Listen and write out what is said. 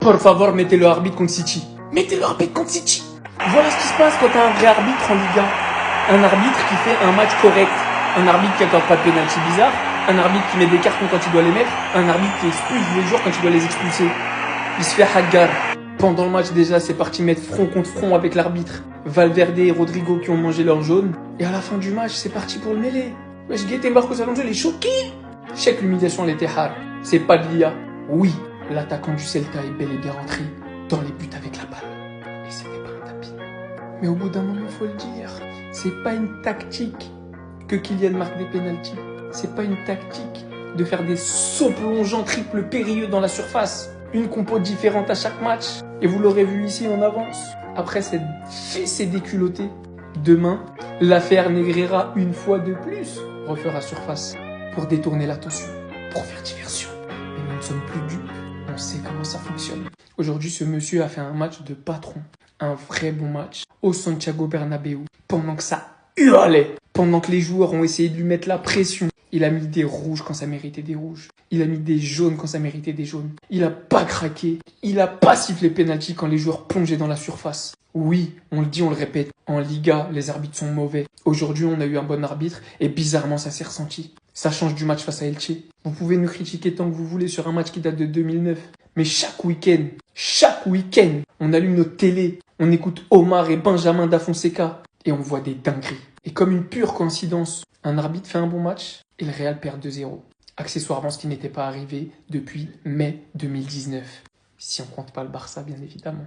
Por favor, mettez le arbitre contre City. Mettez le arbitre contre City. Voilà ce qui se passe quand t'as un vrai arbitre en Liga. Un arbitre qui fait un match correct. Un arbitre qui accorde pas de pénalty bizarre. Un arbitre qui met des cartons quand il doit les mettre. Un arbitre qui expulse les joueurs quand il doit les expulser. Il se fait hagar. Pendant le match déjà, c'est parti mettre front contre front avec l'arbitre. Valverde et Rodrigo qui ont mangé leur jaune. Et à la fin du match, c'est parti pour le mêlée. Wesh, Guette et Marcos Alonso, il est choqué. Je sais que l'humiliation, elle était hard. C'est pas de l'IA. Oui, l'attaquant du Celta est bel et bien rentré dans les buts avec la balle. Et c'était pas un tapis. Mais au bout d'un moment, faut le dire, c'est pas une tactique que Kylian marque des pénaltys. C'est pas une tactique de faire des sauts plongeants triple périlleux dans la surface. Une compo différente à chaque match. Et vous l'aurez vu ici en avance. Après cette fessée déculottée, demain, l'affaire Negreira, une fois de plus, refera surface pour détourner l'attention, pour faire diversion. Mais nous ne sommes plus dupes, on sait comment ça fonctionne. Aujourd'hui, ce monsieur a fait un match de patron, un vrai bon match, au Santiago Bernabéu, pendant que ça hurlait, pendant que les joueurs ont essayé de lui mettre la pression. Il a mis des rouges quand ça méritait des rouges. Il a mis des jaunes quand ça méritait des jaunes. Il a pas craqué. Il a pas sifflé penalty quand les joueurs plongeaient dans la surface. Oui, on le dit, on le répète. En Liga, les arbitres sont mauvais. Aujourd'hui, on a eu un bon arbitre et bizarrement, ça s'est ressenti. Ça change du match face à Elche. Vous pouvez nous critiquer tant que vous voulez sur un match qui date de 2009. Mais chaque week-end, on allume notre télé, on écoute Omar et Benjamin da Fonseca et on voit des dingueries. Et comme une pure coïncidence, un arbitre fait un bon match et le Real perd 2-0. Accessoirement, ce qui n'était pas arrivé depuis mai 2019. Si on compte pas le Barça, bien évidemment.